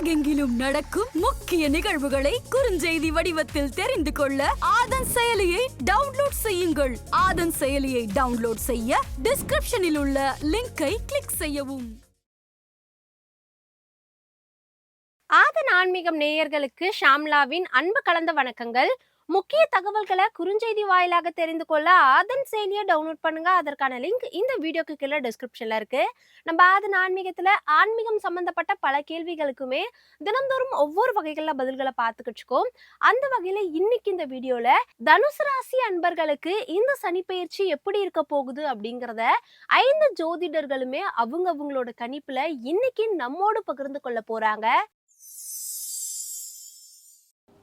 உலகெங்கிலும் நடக்கும் முக்கிய நிகழ்வுகளை குறுஞ்செய்தி வடிவத்தில் தெரிந்து கொள்ள ஆதன் செயலியை டவுன்லோட் செய்யுங்கள். ஆதன் செயலியை டவுன்லோட் செய்ய டிஸ்கிரிப்ஷனில் உள்ள லிங்கை கிளிக் செய்யவும். ஆதன் ஆன்மீகம் நேயர்களுக்கு ஷாம்லாவின் அன்பு கலந்த வணக்கங்கள். முக்கிய தகவல்களை குறுஞ்செய்தி வாயிலாக தெரிந்து கொள்ள ஆதன் செயலியை டவுன்லோட் பண்ணுங்க. அதற்கான லிங்க் இந்த வீடியோக்கு கீழே டிஸ்கிரிப்ஷன்ல இருக்கு. நம்ம ஆதன் ஆன்மீகத்துல ஆன்மீகம் சம்பந்தப்பட்ட பல கேள்விகளுக்குமே தினந்தோறும் ஒவ்வொரு வகைகள்ல பதில்களை பார்த்துக்கிட்டு இருக்கோம். அந்த வகையில இன்னைக்கு இந்த வீடியோல தனுசு ராசி அன்பர்களுக்கு இந்த சனிப்பெயர்ச்சி எப்படி இருக்க போகுது அப்படிங்கிறத 5 ஜோதிடர்களுமே அவங்களோட கணிப்புல இன்னைக்கு நம்மோடு பகிர்ந்து கொள்ள போறாங்க.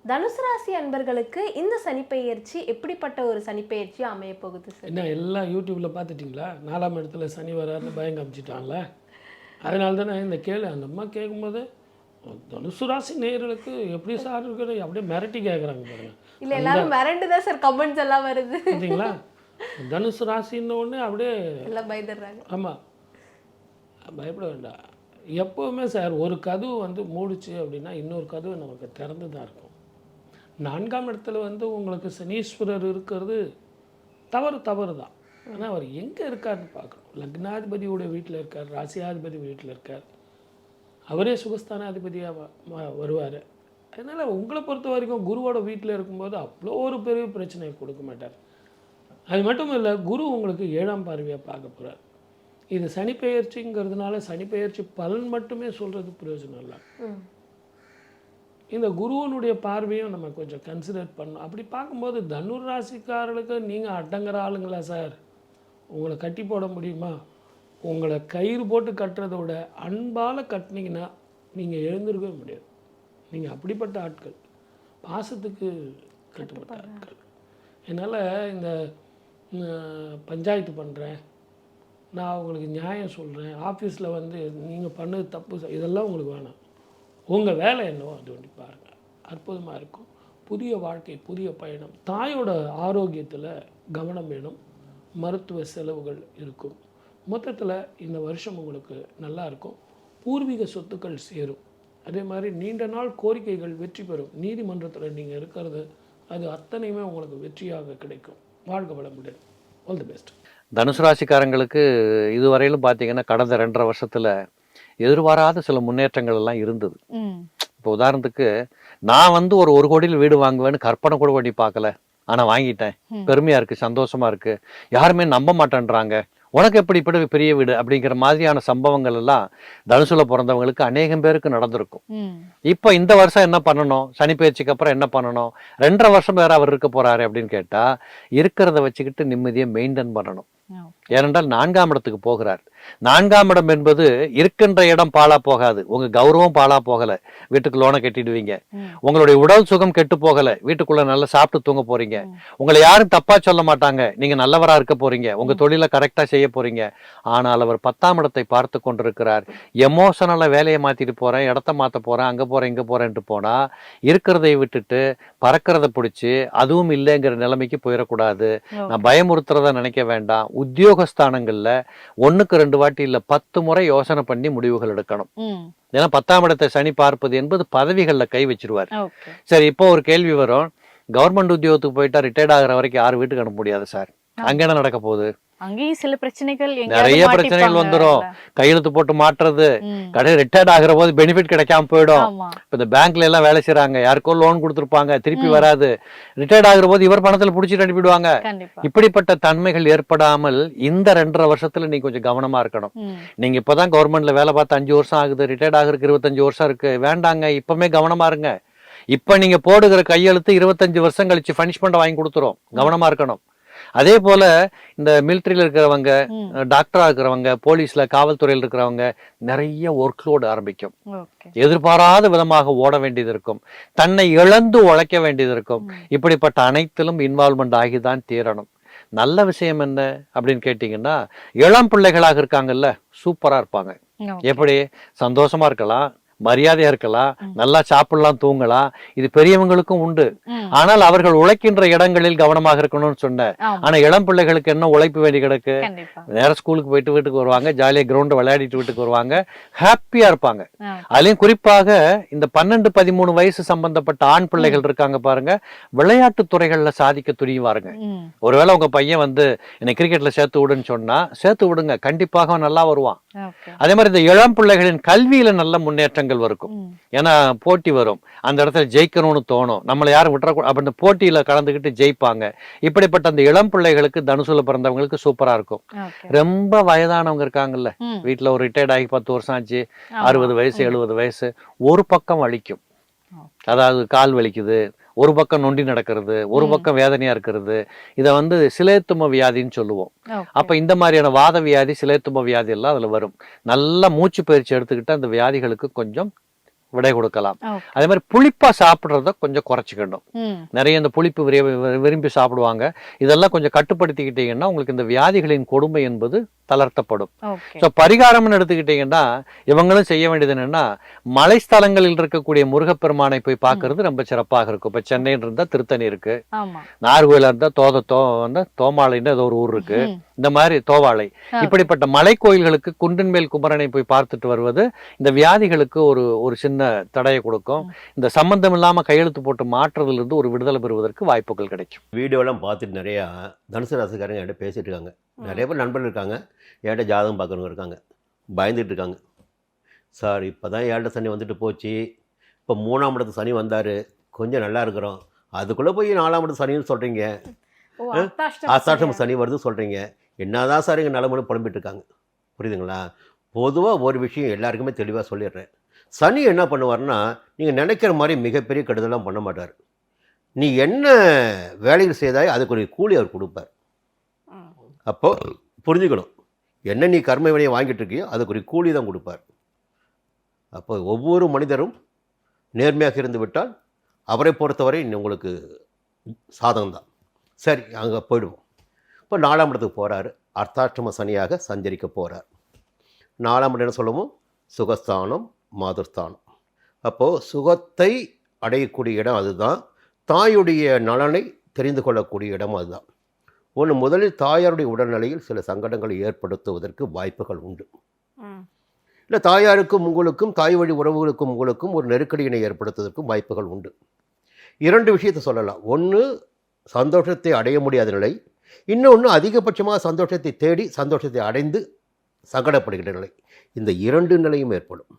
தனுசு ராசி அன்பர்களுக்கு இந்த சனிப்பெயர்ச்சி எப்படிப்பட்ட ஒரு சனிப்பெயர்ச்சி அமைய போகுது? என்ன எல்லாம் யூடியூப்ல பார்த்துட்டிங்களா? 4ஆம் இடத்துல சனி வராருன்னு பயம் காமிச்சிட்டான்ல. அதனால தானே இந்த அந்த அம்மா கேட்கும்போது தனுசு ராசி நேயர்களுக்கு எப்படி சார் இருக்கிற அப்படியே மிரட்டி கேட்குறாங்க பாருங்க. இல்லை, எல்லாரும் மிரண்டு தான் சார் கமெண்ட்ஸ் எல்லாம் வருது பார்த்தீங்களா? தனுசு ராசின்னு ஒன்று அப்படியே எல்லாம் பயந்துடுறாங்க. ஆமாம், பயப்பட வேண்டாம். எப்போவுமே சார் ஒரு கதவு மூடிச்சு அப்படின்னா இன்னொரு கதவு நமக்கு திறந்து தான் இருக்கும். 4ஆம் இடத்துல உங்களுக்கு சனீஸ்வரர் இருக்கிறது தவறு தான். ஆனால் அவர் எங்கே இருக்காருன்னு பார்க்கணும். லக்னாதிபதியோட வீட்டில் இருக்கார், ராசியாதிபதி வீட்டில் இருக்கார், அவரே சுகஸ்தானாதிபதியாக வருவார். அதனால் உங்களை பொறுத்த வரைக்கும் குருவோட வீட்டில் இருக்கும்போது அவ்வளோ ஒரு பெரிய பிரச்சனையை கொடுக்க மாட்டார். அது மட்டும் இல்லை, குரு உங்களுக்கு 7ஆம் பார்வையாக பார்க்க போகிறார். இது சனிப்பெயர்ச்சிங்கிறதுனால சனிப்பெயர்ச்சி பலன் மட்டுமே சொல்கிறது பிரயோஜனம் இல்லை. இந்த குருவனுடைய பார்வையும் நம்ம கொஞ்சம் கன்சிடர் பண்ணணும். அப்படி பார்க்கும்போது தனுர் ராசிக்காரர்களுக்கு நீங்கள் அடங்குற ஆளுங்களா சார்? உங்களை கட்டி போட முடியுமா? உங்களை கயிறு போட்டு கட்டுறதை விட அன்பால் கட்டினீங்கன்னா நீங்கள் எழுந்திருக்கவே முடியாது. நீங்கள் அப்படிப்பட்ட ஆட்கள், பாசத்துக்கு கட்டுப்பட்ட ஆட்கள். என்னால் இந்த பஞ்சாயத்து பண்ணுறேன், நான் உங்களுக்கு நியாயம் சொல்கிறேன், ஆஃபீஸில் நீங்கள் பண்ணது தப்பு, இதெல்லாம் உங்களுக்கு வேணாம். உங்கள் வேலை என்னவோ அது ஒன்று பாருங்கள், அற்புதமாக இருக்கும். புதிய வாழ்க்கை, புதிய பயணம். தாயோட ஆரோக்கியத்தில் கவனம் வேணும். மருத்துவ செலவுகள் இருக்கும். மொத்தத்தில் இந்த வருஷம் உங்களுக்கு நல்லா இருக்கும். பூர்வீக சொத்துக்கள் சேரும். அதே மாதிரி நீண்ட நாள் கோரிக்கைகள் வெற்றி பெறும். நீதிமன்றத்தில் நீங்கள் இருக்கிறது அது அத்தனையுமே உங்களுக்கு வெற்றியாக கிடைக்கும். வாழ்க வளமுடன். All the best. தனுசு ராசிக்காரங்களுக்கு இதுவரையிலும் பார்த்தீங்கன்னா கடந்த 2.5 வருஷத்தில் எதிர்பாராத சில முன்னேற்றங்கள் எல்லாம் இருந்தது. இப்போ உதாரணத்துக்கு நான் ஒரு 1 கோடியில் வீடு வாங்குவேன்னு கற்பனை கூட பண்ணி பார்க்கல, ஆனால் வாங்கிட்டேன். பெருமையா இருக்கு, சந்தோஷமா இருக்கு. யாருமே நம்ப மாட்டேன்றாங்க, உனக்கு எப்படி இப்படி பெரிய வீடு அப்படிங்கிற மாதிரியான சம்பவங்கள் எல்லாம் தனுசுல பிறந்தவங்களுக்கு அநேகம் பேருக்கு நடந்திருக்கும். இப்போ இந்த வருஷம் என்ன பண்ணணும், சனி பயிற்சிக்கு அப்புறம் என்ன பண்ணணும்? 2.5 வருஷம் வேற அவர் இருக்க போறாரு அப்படின்னு கேட்டா இருக்கிறத வச்சுக்கிட்டு நிம்மதியை மெயின்டைன் பண்ணணும். ஏனென்றால் 4ஆம் இடத்துக்கு போகிறார். 4ஆம் இடம் என்பது இருக்கின்ற இடம் பாழா போகாது, உங்க கௌரவம் பாழா போகல, வீட்டுக்கு லோனை கட்டிடுவீங்க. உங்களுடைய உடல் சுகம் கெட்டு போகல, வீட்டுக்குள்ள நல்லா சாப்பிட்டு தூங்க போறீங்க. உங்களை யாரும் தப்பா சொல்ல மாட்டாங்க, நீங்க நல்லவரா இருக்க போறீங்க, உங்க தொழிலை கரெக்டா செய்ய போறீங்க. ஆனால் அவர் 10ஆம் இடத்தை பார்த்து கொண்டிருக்கிறார். எமோஷனலா வேலையை மாத்திட்டு போறேன், இடத்த மாத்த போறேன், அங்க போறேன் இங்க போறேன்ட்டு போனா இருக்கிறதை விட்டுட்டு பறக்கிறத பிடிச்சி அதுவும் இல்லைங்கிற நிலைமைக்கு போயிடக்கூடாது. நான் பயமுறுத்துறதா நினைக்க வேண்டாம். உத்தியோகஸ்தானங்கள்ல 1க்கு 2 வாட்டி இல்ல 10 முறை யோசனை பண்ணி முடிவுகள் எடுக்கணும். ஏன்னா 10ஆம் இடத்தை சனி பார்ப்பது என்பது பதவிகள்ல கை வச்சிருவார். சரி, இப்போ ஒரு கேள்வி வரும், கவர்மெண்ட் உத்தியோகத்துக்கு போயிட்டா ரிட்டையர்ட் ஆகிற வரைக்கும் யாரும் வீட்டுக்கு அனுப்ப முடியாது சார், அங்க என்ன நடக்க போகுது? அங்கேயும் சில பிரச்சனைகள், நிறைய பிரச்சனைகள் வந்துடும். கையெழுத்து போட்டு மாற்றுறது, கடையில் ரிட்டையர்ட் ஆகிற போது பெனிஃபிட் கிடைக்காம போயிடும். இப்ப இந்த பேங்க்ல எல்லாம் வேலை செய்யறாங்க, யாருக்கோ லோன் கொடுத்துருப்பாங்க, திருப்பி வராது. ரிட்டையர்ட் ஆகிற போது இவர் பணத்துல புடிச்சிட்டு அனுப்பிடுவாங்க. இப்படிப்பட்ட தன்மைகள் ஏற்படாமல் இந்த 2.5 வருஷத்துல நீங்க கொஞ்சம் கவனமா இருக்கணும். நீங்க இப்பதான் கவர்மெண்ட்ல வேலை பார்த்து 5 வருஷம் ஆகுது, ரிட்டையர்ட் ஆகிறதுக்கு 25 வருஷம் இருக்கு, வேண்டாங்க, இப்பவுமே கவனமா இருங்க. இப்ப நீங்க போடுகிற கையெழுத்து 25 வருஷம் கழிச்சு பனிஷ்மெண்ட் வாங்கி கொடுத்துரும், கவனமா இருக்கணும். அதே போல இந்த மிலிட்டரியில இருக்கிறவங்க, டாக்டரா இருக்கிறவங்க, போலீஸ்ல காவல்துறையில் இருக்கிறவங்க நிறைய ஒர்க் லோடு ஆரம்பிக்கும். எதிர்பாராத விதமாக ஓட வேண்டியது இருக்கும், தன்னை இழந்து உழைக்க வேண்டியது இருக்கும். இப்படிப்பட்ட அனைத்திலும் இன்வால்மெண்ட் ஆகிதான் தீரணும். நல்ல விஷயம் என்ன அப்படின்னு கேட்டீங்கன்னா, இளம் பிள்ளைகளாக இருக்காங்கல்ல, சூப்பரா இருப்பாங்க. எப்படி சந்தோஷமா இருக்கலாம், மரியாதையா இருக்கலாம், நல்லா சாப்பிடலாம், தூங்கலாம். இது பெரியவங்களுக்கும் உண்டு. ஆனால் அவர்கள் உழைக்கின்ற இடங்களில் கவனமாக இருக்கணும்னு சொன்னேன். ஆனா இளம் பிள்ளைகளுக்கு என்ன உழைப்பு வேண்டி கிடக்கு? நேரம் ஸ்கூலுக்கு போயிட்டு வீட்டுக்கு வருவாங்க, ஜாலியா கிரவுண்ட் விளையாடிட்டு வீட்டுக்கு வருவாங்க, ஹாப்பியா இருப்பாங்க. அதுலயும் குறிப்பாக இந்த 12-13 வயசு சம்பந்தப்பட்ட ஆண் பிள்ளைகள் இருக்காங்க பாருங்க, விளையாட்டு துறைகள்ல சாதிக்க துணிவாருங்க. ஒருவேளை உங்க பையன் வந்து என்னை கிரிக்கெட்ல சேர்த்து விடுன்னு சொன்னா சேர்த்து விடுங்க, கண்டிப்பாக நல்லா வருவான். அதே மாதிரி இந்த இளம் பிள்ளைகளின் கல்வியில நல்ல முன்னேற்றங்கள் இருக்கும். ஏன்னா போட்டி வரும், அந்த இடத்துல ஜெயிக்கணும்னு தோணும், நம்மளை யாரும் விட்டுற அப்படி போட்டியில கலந்துக்கிட்டு ஜெயிப்பாங்க. இப்படிப்பட்ட அந்த இளம் பிள்ளைகளுக்கு தனுசுல பிறந்தவங்களுக்கு சூப்பரா இருக்கும். ரொம்ப வயதானவங்க இருக்காங்கல்ல, வீட்டுல ஒரு ரிட்டையர்ட் ஆகி 10 வருஷம் ஆச்சு, 60 வயசு 70 வயசு, ஒரு பக்கம் வலிக்கும், அதாவது கால் வலிக்குது, ஒரு பக்கம் நொண்டி நடக்கிறது, ஒரு பக்கம் வேதனையா இருக்கிறது, இதை வந்து சிலேத்தும வியாதின்னு சொல்லுவோம். அப்ப இந்த மாதிரியான வாத வியாதி, சிலேத்தும வியாதி எல்லாம் அதுல வரும். நல்லா மூச்சு பயிற்சி எடுத்துக்கிட்டு அந்த வியாதிகளுக்கு கொஞ்சம் விடை கொடுக்கலாம். அதே மாதிரி புளிப்பா சாப்பிடுறத கொஞ்சம் குறைச்சிக்கணும். நிறைய இந்த புளிப்பு விரும்பி சாப்பிடுவாங்க. இதெல்லாம் கொஞ்சம் கட்டுப்படுத்திக்கிட்டீங்கன்னா உங்களுக்கு இந்த வியாதிகளின் கொடுமை என்பது தளர்த்தப்படும். பரிகாரம்னு எடுத்துக்கிட்டீங்கன்னா இவங்களும் செய்ய வேண்டியது என்னன்னா, மலைஸ்தலங்களில் இருக்கக்கூடிய முருகப்பெருமானை போய் பார்க்கறது ரொம்ப சிறப்பாக இருக்கும். இப்ப சென்னைன்னு இருந்தா திருத்தணி இருக்கு, நாகர்கோயில இருந்தா தோமாலைன்னு ஏதோ ஒரு ஊர் இருக்கு, இந்த மாதிரி தோவாளை, இப்படிப்பட்ட மலை கோயில்களுக்கு குன்றின் மேல் குமரனை போய் பார்த்துட்டு வருவது இந்த வியாதிகளுக்கு ஒரு சின்ன தடையை கொடுக்கும். இந்த சம்பந்தம் இல்லாம கையெழுத்து போட்டு மாற்றுறதுல இருந்து ஒரு விடுதலை பெறுவதற்கு வாய்ப்புகள் கிடைக்கும். வீடியோலாம் பார்த்துட்டு நிறைய தனுசு ராசிக்காரங்க என்கிட்ட பேசிட்டு இருக்காங்க. நிறைய பேர் நண்பர்கள் இருக்காங்க, என்கிட்ட ஜாதகம் பார்க்குறவங்க இருக்காங்க, பயந்துட்டு இருக்காங்க. சார் இப்போதான் 7 சனி வந்துட்டு போச்சு, இப்போ 3ஆம் இடத்து சனி வந்தார், கொஞ்சம் நல்லா இருக்கிறோம், அதுக்குள்ளே போய் 4ஆம் இடத்து சனின்னு சொல்கிறீங்க, அஷ்டாஷ்டம சனி வருது சொல்கிறீங்க, என்னதான் சார் எங்கள் நிலமனு புலம்பிட்டு இருக்காங்க. புரியுதுங்களா? பொதுவாக ஒரு விஷயம் எல்லாருக்குமே தெளிவாக சொல்லிடுறேன். சனி என்ன பண்ணுவார்னா, நீங்கள் நினைக்கிற மாதிரி மிகப்பெரிய கெடுதலாம் பண்ண மாட்டார். நீ என்ன வேலைகள் செய்தாய் அதுக்கு ஒரு கூலி அவர் கொடுப்பார். அப்போ புரிஞ்சுக்கணும், என்ன நீ கர்ம வினையை வாங்கிட்டு இருக்கியோ அதுக்கு ஒரு கூலி தான் கொடுப்பார். அப்போ ஒவ்வொரு மனிதரும் நேர்மையாக இருந்து விட்டால் அவரை பொறுத்தவரை உங்களுக்கு சாதகம்தான். சரி, அங்கே போயிடுவோம். இப்போ 4ஆம் இடத்துக்கு போகிறாரு, அர்த்தாஷ்டம சனியாக சஞ்சரிக்க போகிறார். 4ஆம் இடம் என்ன சொல்லுவோம்? சுகஸ்தானம், மாதுஸ்தானம். அப்போது சுகத்தை அடையக்கூடிய இடம் அதுதான், தாயுடைய நலனை தெரிந்து கொள்ளக்கூடிய இடம் அதுதான். ஒன்று, முதலில் தாயாருடைய உடல்நிலையில் சில சங்கடங்களை ஏற்படுத்துவதற்கு வாய்ப்புகள் உண்டு. இல்லை தாயாருக்கும் உங்களுக்கும், தாய் வழி உறவுகளுக்கும் உங்களுக்கும் ஒரு நெருக்கடியினை ஏற்படுத்துவதற்கும் வாய்ப்புகள் உண்டு. 2 விஷயத்தை சொல்லலாம். ஒன்று, சந்தோஷத்தை அடைய முடியாத நிலை. இன்னொன்று, அதிகபட்சமாக சந்தோஷத்தை தேடி சந்தோஷத்தை அடைந்து சங்கடப்படுகிற நிலை. இந்த 2 நிலையும் ஏற்படும்.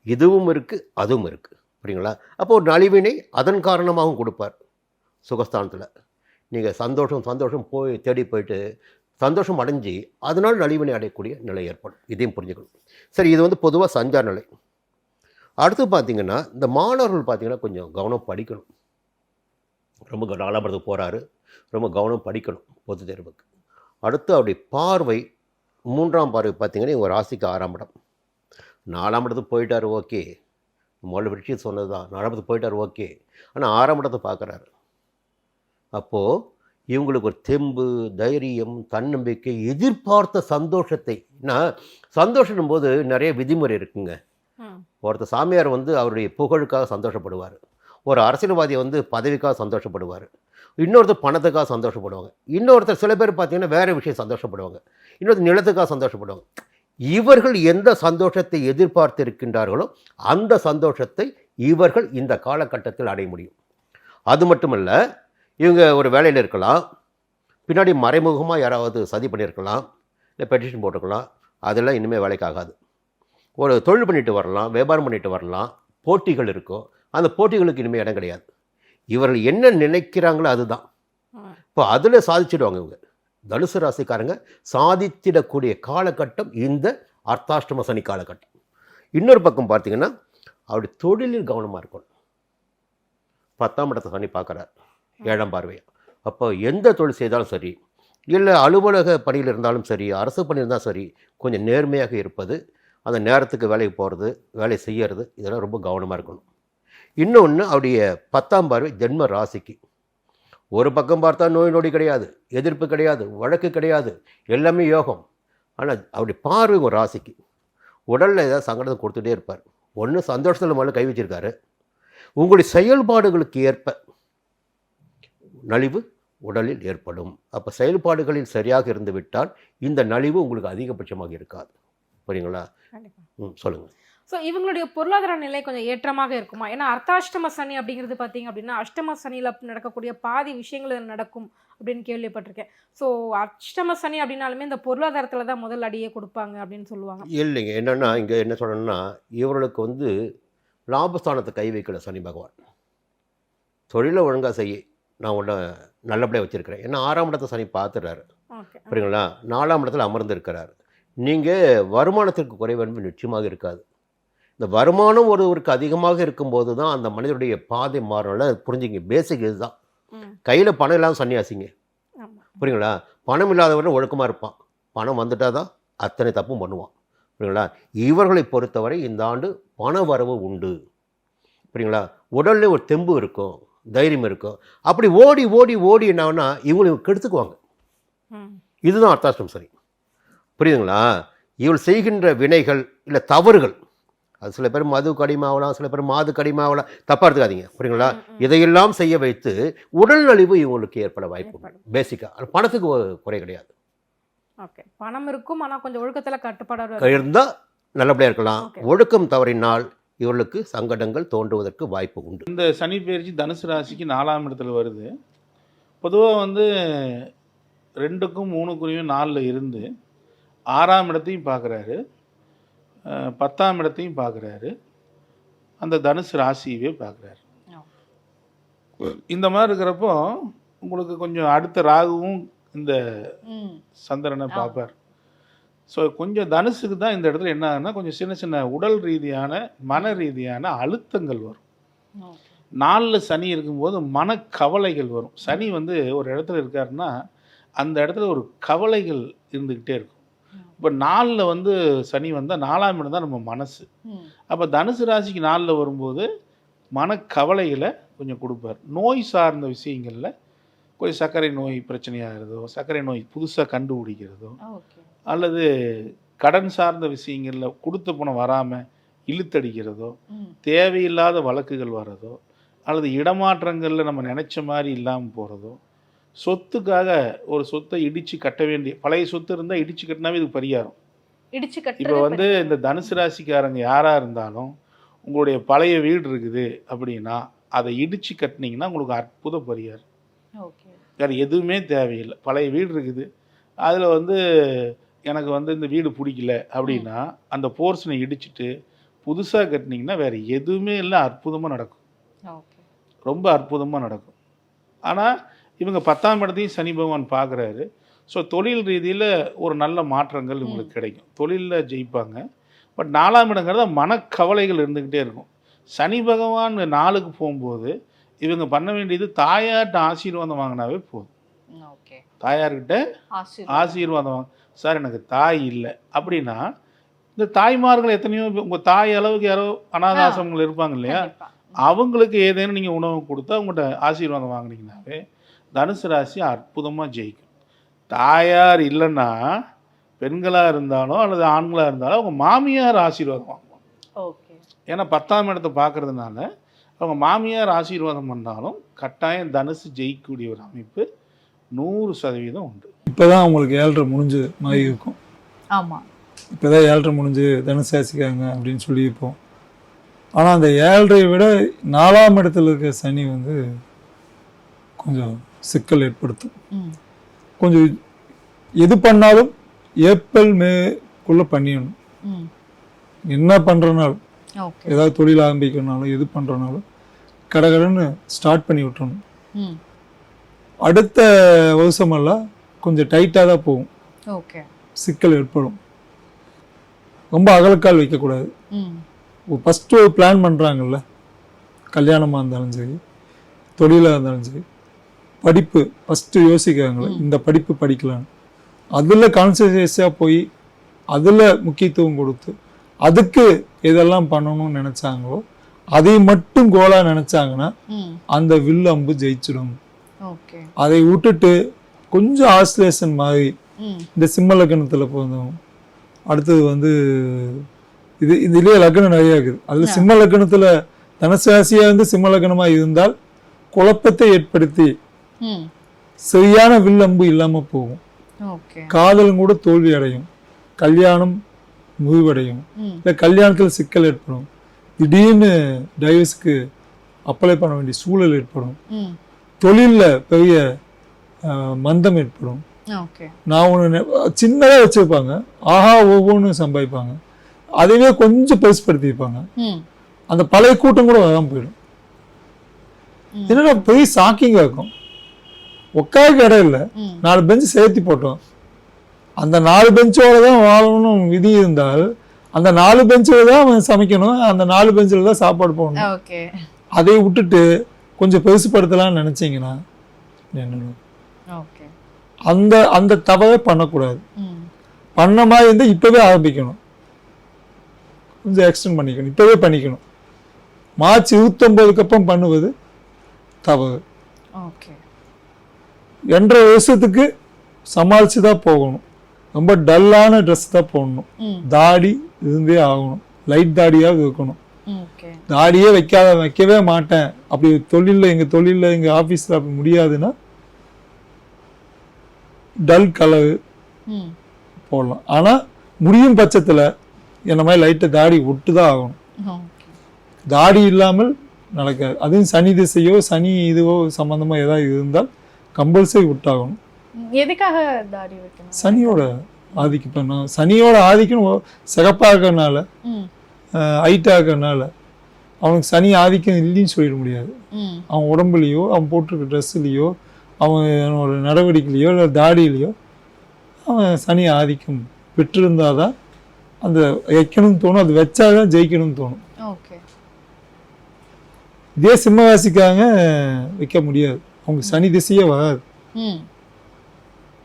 இதுவும் இருக்குது, அதுவும் இருக்குது. புரியுங்களா? அப்போ ஒரு நலிவினை அதன் காரணமாகவும் கொடுப்பார். சுகஸ்தானத்தில் நீங்கள் சந்தோஷம் போய் தேடி போயிட்டு சந்தோஷம் அடைஞ்சி அதனால் நலிவினை அடையக்கூடிய நிலை ஏற்படும். இதையும் புரிஞ்சுக்கணும். சரி, இது வந்து பொதுவாக சஞ்சார நிலை. அடுத்து பார்த்திங்கன்னா, இந்த மாணவர்கள் பார்த்திங்கன்னா கொஞ்சம் கவனம் படிக்கணும். ரொம்ப 4ஆம் இடத்துக்கு போகிறாரு, ரொம்ப கவனம் படிக்கணும் பொது தேர்வுக்கு. அடுத்து அவருடைய பார்வை, 3ஆம் பார்வை பார்த்திங்கன்னா இவங்க ராசிக்கு 6ஆம் இடம். 4ஆம் இடத்துக்கு போயிட்டார், ஓகே, முதல்ல விஷயம் சொன்னது தான். 4ஆம் இடத்துக்கு போயிட்டார், ஓகே, ஆனால் 6ஆம் இடத்தை பார்க்குறாரு. அப்போது இவங்களுக்கு ஒரு தெம்பு, தைரியம், தன்னம்பிக்கை, எதிர்பார்த்த சந்தோஷத்தை. நான் சந்தோஷம் போது நிறைய விதிமுறை இருக்குங்க. ஒருத்தர் சாமியார் வந்து அவருடைய புகழுக்காக சந்தோஷப்படுவார், ஒரு அரசியல்வாதி வந்து பதவிக்காக சந்தோஷப்படுவார், இன்னொருத்தர் பணத்துக்காக சந்தோஷப்படுவாங்க, இன்னொருத்தர் சில பேர் பார்த்திங்கன்னா வேறு விஷயம் சந்தோஷப்படுவாங்க, இன்னொருத்தர் நிலத்துக்காக சந்தோஷப்படுவாங்க. இவர்கள் எந்த சந்தோஷத்தை எதிர்பார்த்து இருக்கின்றார்களோ அந்த சந்தோஷத்தை இவர்கள் இந்த காலகட்டத்தில் அடைய முடியும். அது மட்டுமல்ல, இவங்க ஒரு வேலையில் இருக்கலாம், பின்னாடி மறைமுகமாக யாராவது சதி பண்ணியிருக்கலாம், இல்லை பெட்டிஷன் போட்டுக்கலாம், அதெல்லாம் இனிமேல் வேலைக்காகாது. ஒரு தொழில் பண்ணிட்டு வரலாம், வியாபாரம் பண்ணிட்டு வரலாம், போட்டிகள் இருக்கும், அந்த போட்டிகளுக்கு இனிமேல் இடம் கிடையாது. இவர்கள் என்ன நினைக்கிறாங்களோ அதுதான். இப்போ அதில் சாதிச்சிடுவாங்க இவங்க. தனுசு ராசிக்காரங்க சாதித்திடக்கூடிய காலகட்டம் இந்த அர்த்தாஷ்டம சனி காலகட்டம். இன்னொரு பக்கம் பார்த்திங்கன்னா அவருடைய தொழிலில் கவனமாக இருக்கணும். 10ஆம் இடத்தை சனி பார்க்குறார், 7ஆம் பார்வையாக. அப்போ எந்த தொழில் செய்தாலும் சரி, இல்லை அலுவலக பணியில் இருந்தாலும் சரி, அரசு பணி இருந்தாலும் சரி, கொஞ்சம் நேர்மையாக இருப்பது, அந்த நேரத்துக்கு வேலைக்கு போகிறது, வேலை செய்கிறது, இதெல்லாம் ரொம்ப கவனமாக இருக்கணும். இன்னொன்று, அவருடைய 10ஆம் பார்வை ஜென்ம ராசிக்கு. ஒரு பக்கம் பார்த்தா நோய் நொடி கிடையாது, எதிர்ப்பு கிடையாது, வழக்கு கிடையாது, எல்லாமே யோகம். ஆனால் அவருடைய பார்வை ஒரு ராசிக்கு. உடலில் ஏதாவது சங்கடத்தை கொடுத்துட்டே இருப்பார். ஒன்று சந்தோஷத்தில் முதல்ல கை வச்சிருக்காரு. உங்களுடைய செயல்பாடுகளுக்கு ஏற்ப நலிவு உடலில் ஏற்படும். அப்போ செயல்பாடுகளில் சரியாக இருந்து விட்டால் இந்த நலிவு உங்களுக்கு அதிகபட்சமாக இருக்காது. புரியுங்களா? சொல்லுங்கள். ஸோ இவங்களுடைய பொருளாதார நிலை கொஞ்சம் ஏற்றமாக இருக்குமா? ஏன்னா அர்த்தாஷ்டம சனி அப்படிங்கிறது பார்த்தீங்க அப்படின்னா அஷ்டம சனியில் நடக்கக்கூடிய பாதி விஷயங்கள் நடக்கும் அப்படின்னு கேள்விப்பட்டிருக்கேன். ஸோ அஷ்டம சனி அப்படின்னாலுமே இந்த பொருளாதாரத்தில் தான் முதல் அடியே கொடுப்பாங்க அப்படின்னு சொல்லுவாங்க. இல்லைங்க, என்னென்னா இங்கே என்ன சொல்லணும்னா இவர்களுக்கு வந்து லாபஸ்தானத்தை கை வைக்கல சனி பகவான். தொழிலை ஒழுங்காக செய்ய நான் ஒன்று நல்லபடியாக வச்சுருக்கிறேன். ஏன்னா 6ஆம் இடத்தை சனி பார்த்துறாரு. புரியுங்களா? 4ஆம் இடத்துல அமர்ந்து இருக்கிறார். நீங்கள் வருமானத்திற்கு குறைவு நிச்சயமாக இருக்காது. இந்த வருமானம் ஒருவருக்கு அதிகமாக இருக்கும்போது தான் அந்த மனிதனுடைய பாதை மாறனால புரிஞ்சுங்க. பேசிக் இதுதான். கையில் பணம் இல்லாத சன்னியாசிங்க. புரியுங்களா? பணம் இல்லாதவரை ஒழுக்கமாக இருப்பான். பணம் வந்துட்டால் தான் அத்தனை தப்பும் பண்ணுவான். புரியுங்களா? இவர்களை பொறுத்தவரை இந்த ஆண்டு பண வரவு உண்டு. புரியுங்களா? உடலில் ஒரு தெம்பு இருக்கும், தைரியம் இருக்கும். அப்படி ஓடி ஓடி ஓடி என்னன்னா இவங்களை கெடுத்துக்குவாங்க. இதுதான் அர்த்தாஷ்டம சனி. புரியுதுங்களா? இவள் செய்கின்ற வினைகள் இல்லை தவறுகள், அது சில பேர் மது கடிமாவலாம், சில பேர் மாது கடிமாவலாம், தப்பாக எடுத்துக்காதீங்க. புரியுங்களா? இதையெல்லாம் செய்ய வைத்து உடல் நலிவு இவங்களுக்கு ஏற்பட வாய்ப்பு பேசிக்காக. பணத்துக்கு குறை கிடையாது. ஓகே, பணம் இருக்கும், ஆனால் கொஞ்சம் ஒழுக்கத்தில் கட்டுப்பாடு இருந்தால் நல்லபடியாக இருக்கலாம். ஒழுக்கம் தவறினால் இவர்களுக்கு சங்கடங்கள் தோன்றுவதற்கு வாய்ப்பு உண்டு. இந்த சனி பயிற்சி தனுசு ராசிக்கு 4ஆம் இடத்துல வருது. பொதுவாக வந்து 2க்கும் 3க்கும் 4ல் இருந்து 6ஆம் இடத்தையும் பார்க்குறாரு, 10ஆம் இடத்தையும் பார்க்குறாரு, அந்த தனுசு ராசியவே பார்க்குறாரு. இந்த மாதிரி இருக்கிறப்போ உங்களுக்கு கொஞ்சம் அடுத்த ராகுவும் இந்த சந்திரனை பார்ப்பார். ஸோ கொஞ்சம் தனுசுக்கு தான் இந்த இடத்துல என்ன ஆகுதுன்னா கொஞ்சம் சின்ன சின்ன உடல் ரீதியான மன ரீதியான அழுத்தங்கள் வரும். 4ல் சனி இருக்கும்போது மனக்கவலைகள் வரும். சனி வந்து ஒரு இடத்துல இருக்காருன்னா அந்த இடத்துல ஒரு கவலைகள் இருந்துக்கிட்டே இருக்கும். இப்போ 4ல் வந்து சனி வந்தால் 4ஆம் இடம் தான் நம்ம மனசு. அப்போ தனுசு ராசிக்கு 4ல் வரும்போது மனக்கவலைகளை கொஞ்சம் கொடுப்பார். நோய் சார்ந்த விஷயங்களில் கொஞ்சம் சர்க்கரை நோய் பிரச்சனையாகிறதோ, சர்க்கரை நோய் புதுசாக கண்டுபிடிக்கிறதோ, அல்லது கடன் சார்ந்த விஷயங்களில் கொடுத்த பணம் வராமல் இழுத்தடிக்கிறதோ, தேவையில்லாத வழக்குகள் வர்றதோ, அல்லது இடமாற்றங்களில் நம்ம நினச்ச மாதிரி இல்லாமல் போகிறதோ, சொத்துக்காக ஒரு சொத்தை இடித்து கட்ட வேண்டிய பழைய சொத்து இருந்தால் இடித்து கட்டினாவே இது பரிகாரம். இப்போ வந்து இந்த தனுசு ராசிக்காரங்க யாராக இருந்தாலும் உங்களுடைய பழைய வீடு இருக்குது அப்படின்னா அதை இடித்து கட்டினீங்கன்னா உங்களுக்கு அற்புத பரிகாரம். வேறு எதுவுமே தேவையில்லை. பழைய வீடு இருக்குது, அதில் வந்து எனக்கு வந்து இந்த வீடு பிடிக்கல அப்படின்னா அந்த போர்ஷனை இடிச்சுட்டு புதுசாக கட்டினீங்கன்னா வேறு எதுவுமே இல்லை, அற்புதமாக நடக்கும். ரொம்ப அற்புதமாக நடக்கும். ஆனால் இவங்க 10ஆம் இடத்தையும் சனி பகவான் பார்க்குறாரு. ஸோ தொழில் ரீதியில் ஒரு நல்ல மாற்றங்கள் இவங்களுக்கு கிடைக்கும், தொழிலில் ஜெயிப்பாங்க. பட் 4ஆம் இடங்கிறத மனக்கவலைகள் இருந்துக்கிட்டே இருக்கும். சனி பகவான் 4க்கு போகும்போது இவங்க பண்ண வேண்டியது தாயார்கிட்ட ஆசீர்வாதம் வாங்கினாவே போதும். தாயார்கிட்ட ஆசீர்வாதம் வாங்க. சார் எனக்கு தாய் இல்லை அப்படின்னா இந்த தாய்மார்கள் எத்தனையோ உங்கள் தாய் அளவுக்கு யாரோ அனாதாசிரமங்கள் இருப்பாங்க இல்லையா, அவங்களுக்கு ஏதேனும் நீங்கள் உணவு கொடுத்தா அவங்கள்ட்ட ஆசீர்வாதம் வாங்கினீங்கன்னாவே தனுசு ராசி அற்புதமாக ஜெயிக்கும். தாயார் இல்லைன்னா பெண்களாக இருந்தாலும் அல்லது ஆண்களாக இருந்தாலும் அவங்க மாமியார் ஆசீர்வாதம் வாங்குவாங்க. ஏன்னா 10ஆம் இடத்தை பார்க்கறதுனால அவங்க மாமியார் ஆசீர்வாதம் பண்ணாலும் கட்டாயம் தனுசு ஜெயிக்கக்கூடிய ஒரு அமைப்பு 100% உண்டு. இப்போதான் அவங்களுக்கு 7.5 முடிஞ்சு மாதிரி இருக்கும். ஆமாம், இப்போதான் 7.5 முடிஞ்சு தனுசு ராசிக்காங்க அப்படின்னு சொல்லியிருப்போம். ஆனால் அந்த 7.5 விட 4ஆம் இடத்துல இருக்க சனி வந்து கொஞ்சம் சிக்கல் ஏற்படுத்தும். கொஞ்சம் எது பண்ணாலும் ஏப்ரல் மேக்குள்ளே பண்ணிடணும். என்ன பண்ணுறனாலும், ஏதாவது தொழில் ஆரம்பிக்கிறனாலும் எது பண்ணுறனாலும் கடகடன்னு ஸ்டார்ட் பண்ணி விட்டுறணும். அடுத்த வருஷமெல்லாம் கொஞ்சம் டைட்டாக தான் போகும், சிக்கல் ஏற்படும். ரொம்ப அகலக்கால் வைக்கக்கூடாது. ஃபஸ்ட்டு ஒரு பிளான் பண்ணுறாங்கல்ல, கல்யாணமாக இருந்தாலும் சரி தொழிலாக இருந்தாலும் சரி, படிப்பு ஃபஸ்ட்டு யோசிக்கிறாங்களே இந்த படிப்பு படிக்கலான்னு, அதில் கான்சன்ட்ரேஷனாக போய் அதில் முக்கியத்துவம் கொடுத்து அதுக்கு எதெல்லாம் பண்ணணும்னு நினச்சாங்களோ அதை மட்டும் கோலாக நினச்சாங்கன்னா அந்த வில் அம்பு ஜெயிச்சிடும். அதை விட்டுட்டு கொஞ்சம் ஆசிலேஷன் மாதிரி இந்த சிம்ம லக்னத்தில் பிறந்தவங்க, அடுத்தது வந்து இதுலயே லக்னம் நிறைய இருக்குது. அதுல சிம்ம லக்னத்துல தனுசு ராசியா வந்து சிம்ம லக்னமா இருந்தால் குழப்பத்தை ஏற்படுத்தி சரியான வில்லம்பு இல்லாம போகும். காதலும் கூட தோல்வி அடையும், கல்யாணம் முறிவடையும், இல்லை கல்யாணத்துல சிக்கல் ஏற்படும், திடீர்னு டைவர்ஸ்க்கு அப்ளை பண்ண வேண்டிய சூழல் ஏற்படும், தொழில்ல பெரிய மந்தம் ஏற்படும். நான் ஒன்று சின்னதாக வச்சிருப்பாங்க, ஆஹா ஒவ்வொன்றும் சம்பாதிப்பாங்க, அதையே கொஞ்சம் பெருசுப்படுத்திப்பாங்க. அந்த பழைய கூட்டம் கூட வராமல் போயிடும். என்னடா பெரிய ஷாக்கிங்காக இருக்கும். உட்காருக்கு இடம் இல்லை, 4 பெஞ்சு சேர்த்தி போட்டோம், அந்த 4 பெஞ்சோட தான் வாழணும் விதி இருந்தால் அந்த 4 பெஞ்சில் தான் அவன் சமைக்கணும், அந்த 4 பெஞ்சில் தான் சாப்பாடு போடணும். அதை விட்டுட்டு கொஞ்சம் பெருசுப்படுத்தலாம்னு நினைச்சீங்கன்னா அந்த அந்த தவறை பண்ணக்கூடாது. பண்ண மாதிரி இருந்தால் இப்பவே ஆரம்பிக்கணும், கொஞ்சம் எக்ஸ்டெண்ட் பண்ணிக்கணும், இப்பவே பண்ணிக்கணும். மார்ச் 29க்கு அப்புறம் பண்ணுவது தவறு. 2.5 வருஷத்துக்கு சமாளிச்சு தான் போகணும். ரொம்ப டல்லான ட்ரெஸ் தான் போடணும், தாடி இருந்தே ஆகணும், லைட் தாடியாவது இருக்கணும். தாடியே வைக்கவே மாட்டேன் அப்படி எங்க தொழில்ல எங்க ஆபீஸ்ல அப்படி முடியாதுன்னா டல் கலர் போடலாம். ஆனா முடியும் பட்சத்துல என்ன மாதிரி லைட்டை தாடி விட்டுதான் ஆகணும். தாடி இல்லாமல் நடக்காது. அதுவும் சனி திசையோ சனி இதுவோ சம்பந்தமா ஏதாவது இருந்தால் கம்பல்சரி விட்டாகணும். எதுக்காக தாடி வைக்கணும்? சனியோட ஆதிக்கம் பண்ணணும். சனியோட ஆதிக்கம் சிகப்பா இருக்கிறதுனால ஹைட்டா இருக்கிறதுனால அவனுக்கு சனி ஆதிக்கம் இல்லைன்னு சொல்லிட முடியாது. அவன் உடம்புலையோ அவன் போட்டிருக்க ட்ரெஸ்ஸுலையோ அவனோட நடவடிக்கைலையோ இல்லை தாடியிலையோ அவன் சனி ஆதிக்கம் பெற்றிருந்தாதான் அந்த வைக்கணும்னு தோணும், அது வச்சாதான் ஜெயிக்கணும்னு தோணும். இதே சிம்மராசிக்காக வைக்க முடியாது, அவங்க சனி திசையே வராது,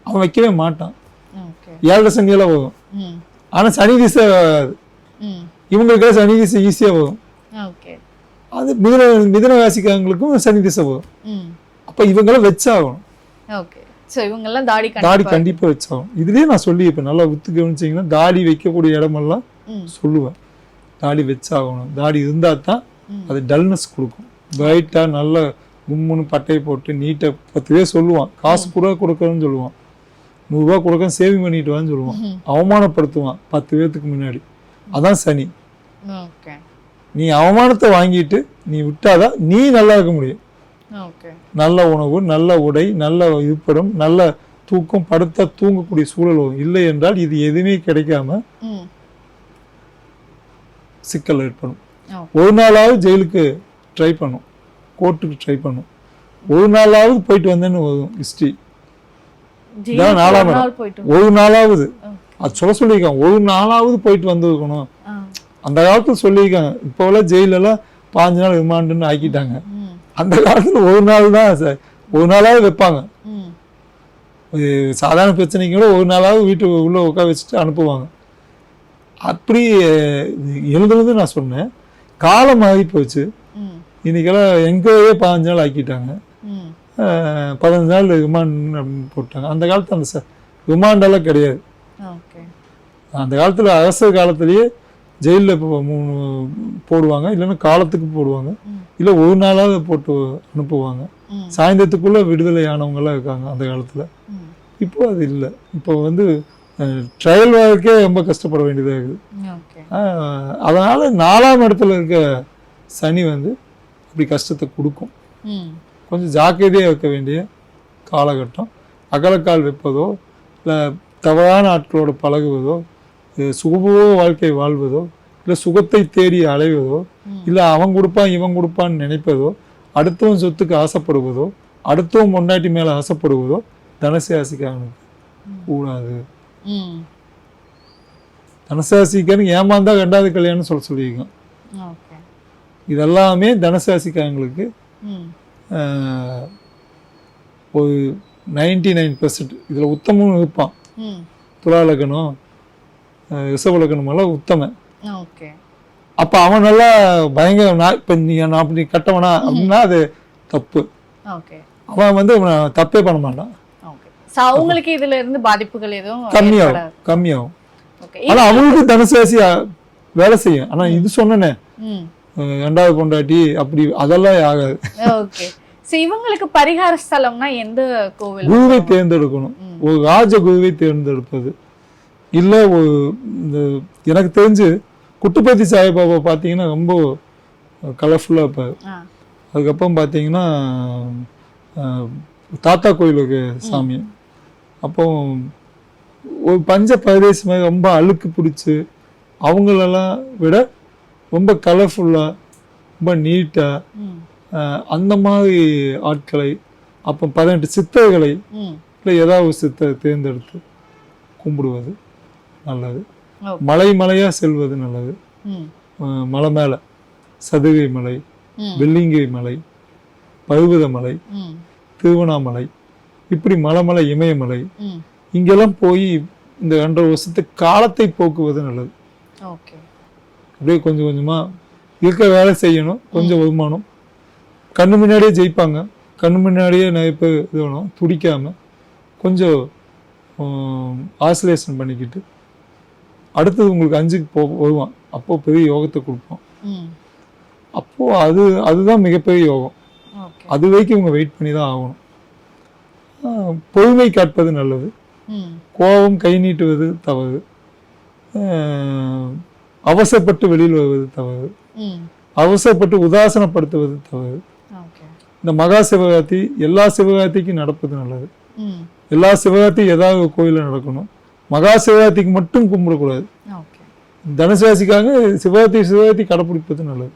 அவன் வைக்கவே மாட்டான். 7 சனியெல்லாம் வரும், ஆனா சனி திசை வராது. இவங்களுக்கு சனி திசை ஈஸியா வரும். அது மிதுன ராசிக்காரங்களுக்கும் சனி திசை வரும். அப்ப இவங்கெல்லாம் வச்சாகணும், தாடி கண்டிப்பா வச்சாகணும். இதுலயே நான் சொல்லியிருப்பேன், நல்லா வித்து கவனிச்சீங்கன்னா தாடி வைக்கக்கூடிய இடமெல்லாம் சொல்லுவேன். தாடி வச்சாகணும், தாடி இருந்தா தான் அது டல்னஸ் கொடுக்கும். பிரைட்டா நல்ல கும்முன்னு பட்டையை போட்டு நீட்டை 10 பேர் சொல்லுவான், காசு கூட கொடுக்கறன்னு சொல்லுவான், 100 ரூபா கொடுக்க சேவிங் பண்ணிட்டு வான்னு சொல்லுவான், அவமானப்படுத்துவான் 10 பேர்த்துக்கு முன்னாடி. அதான் சனி. நீ அவமானத்தை வாங்கிட்டு நீ விட்டாதான் நீ நல்லா இருக்க முடியும். நல்ல உணவு, நல்ல உடை, நல்ல இருப்பிடம், நல்ல தூக்கம், படுத்தா தூங்கக்கூடிய சூழல் வரும். இல்லை என்றால் இது எதுவுமே கிடைக்காம சிக்கல் ஏற்படும். ஒரு நாளாவது ஜெயிலுக்கு ட்ரை பண்ணும், கோர்ட்டுக்கு ட்ரை பண்ணும், ஒரு நாளாவது போயிட்டு வந்தேன்னு வரும் ஹிஸ்டரி. 4ஆம் இடம் ஒரு நாளாவது அது சொல்லியிருக்காங்க, ஒரு நாளாவது போயிட்டு வந்துருக்கணும். அந்த காலத்துல சொல்லியிருக்காங்க. இப்போ ஜெயிலெல்லாம் 5 நாள் ரிமாண்டுன்னு ஆக்கிட்டாங்க. அந்த காலத்துல ஒரு நாள் தான் சார், ஒரு நாளாவது வைப்பாங்க. சாதாரண பிரச்சனைக்கு கூட ஒரு நாளாவது வீட்டு உள்ள உட்கார வச்சுட்டு அனுப்புவாங்க. அப்படி எழுதுனது நான் சொன்னேன். காலம் ஆகி போச்சு, இன்னைக்கெல்லாம் எங்கேயே 15 நாள் ஆக்கிட்டாங்க, 15 நாள் ரிமாண்ட் அப்படின்னு போட்டாங்க. அந்த காலத்துல அந்த ரிமாண்டெல்லாம் கிடையாது. அந்த காலத்துல அரசு காலத்திலேயே ஜெயிலில் 3 போடுவாங்க, இல்லைன்னா காலத்துக்கு போடுவாங்க, இல்லை ஒரு நாளாவது போட்டு அனுப்புவாங்க. சாயந்தரத்துக்குள்ள விடுதலை ஆனவங்கெல்லாம் இருக்காங்க அந்த காலத்துல. இப்போ அது இல்லை. இப்போ ட்ரையல் வாழ்க்கே ரொம்ப கஷ்டப்பட வேண்டியதாக இருக்குது. அதனால 4ஆம் இடத்துல இருக்க சனி அப்படி கஷ்டத்தை கொடுக்கும். கொஞ்சம் ஜாக்கிரதையாக வைக்க வேண்டிய காலகட்டம். அகலக்கால் வைப்பதோ இல்லை தவறான ஆட்களோட பழகுவதோ, சுகபோக வாழ்க்கை வாழ்வதோ, இல்லை சுகத்தை தேடி அலைவதோ, இல்லை அவன் கொடுப்பான் இவன் கொடுப்பான்னு நினைப்பதோ, அடுத்தவன் சொத்துக்கு ஆசைப்படுவதோ, அடுத்தவன் பொண்டாட்டி மேலே ஆசைப்படுவதோ தனுசு ராசிக்காரனுக்கு கூடாது. தனுசு ராசிக்காரனுக்கு ஏமாந்தா 2வது கல்யாணம் சொல்லியிருக்கோம். இதெல்லாமே தனுசு ராசிக்காரங்களுக்கு ஒரு 99% இதில் உத்தமும் இருப்பான். துலா லக்னம், ரிஷப லக்னம் எல்லாம் உத்தமன். அப்ப அவன் நல்லா பயங்கர நான் அப்படி கட்டவனா அப்படின்னா அது தப்பு. அவன் தப்பே பண்ண மாட்டான். அவங்களுக்கு இதுல இருந்து பாதிப்புகள் எதுவும் கம்மியாகும். ஆனா அவங்களுக்கு தனுசு ராசி வேலை செய்யும். ஆனா இது சொன்னனே ரெண்டாவது பொண்டாட்டி அப்படி அதெல்லாம் ஆகாது. ஓகே. சோ இவங்களுக்கு பரிகார ஸ்தலம்னா எந்த கோவில்? குருவை தேர்ந்தெடுக்கணும். ஒரு ராஜ குருவை தேர்ந்தெடுப்பது இல்ல இந்த எனக்கு தெரிஞ்சு குட்டுப்பத்தி சாய்பாபா பார்த்தீங்கன்னா ரொம்ப கலர்ஃபுல்லா இருப்பாரு. அதுக்கப்புறம் பார்த்தீங்கன்னா தாத்தா கோயிலுக்கு சாமி. அப்போ ஒரு பஞ்ச பிரதேச மாதிரி ரொம்ப அழுக்கு பிடிச்சி அவங்களெல்லாம் விட ரொம்ப கலர்ஃபுல்லாக ரொம்ப நீட்டாக அந்த மாதிரி ஆட்களை, அப்போ 18 சித்தர்களை இல்லை ஏதாவது ஒரு சித்தரை தேர்ந்தெடுத்து கும்பிடுவது நல்லது. மலையாக செல்வது நல்லது. மலை மேலே சதுகை மலை, வெள்ளிங்கை மலை, பருவத மலை, திருவண்ணாமலை, இப்படி மலை இமயமலை இங்கெல்லாம் போய் இந்த 2.5 வருஷத்துக்கு காலத்தை போக்குவது நல்லது. அப்படியே கொஞ்சம் கொஞ்சமாக இருக்க வேலை செய்யணும். கொஞ்சம் வருமானம் கண்ணு முன்னாடியே ஜெயிப்பாங்க. கண்ணு முன்னாடியே நிறைய பேர் இது வேணும். துடிக்காமல் கொஞ்சம் ஆசிலேஷன் பண்ணிக்கிட்டு அடுத்தது உங்களுக்கு 5க்கு வருவான். அப்போது பெரிய யோகத்தை கொடுப்போம். அப்போது அதுதான் மிகப்பெரிய யோகம். அது வரைக்கும் இவங்க வெயிட் பண்ணி தான் ஆகணும். பொறுமை காட்பது நல்லது. கோபம் கை நீட்டுவது தவறு. அவசரப்பட்டு வெளியில் வருவது தவறு. அவசரப்பட்டு உதாசனப்படுத்துவது தவறு. இந்த மகா சிவராத்திரி எல்லா சிவராத்திரிக்கும் நடப்பது நல்லது. எல்லா சிவராத்திரியும் ஏதாவது ஒரு கோயிலில் நடக்கணும். மகா சிவராத்திரிக்கு மட்டும் கும்பிடக்கூடாது. தனுசு ராசிக்காக சிவராத்திரி கடைப்பிடிப்பது நல்லது.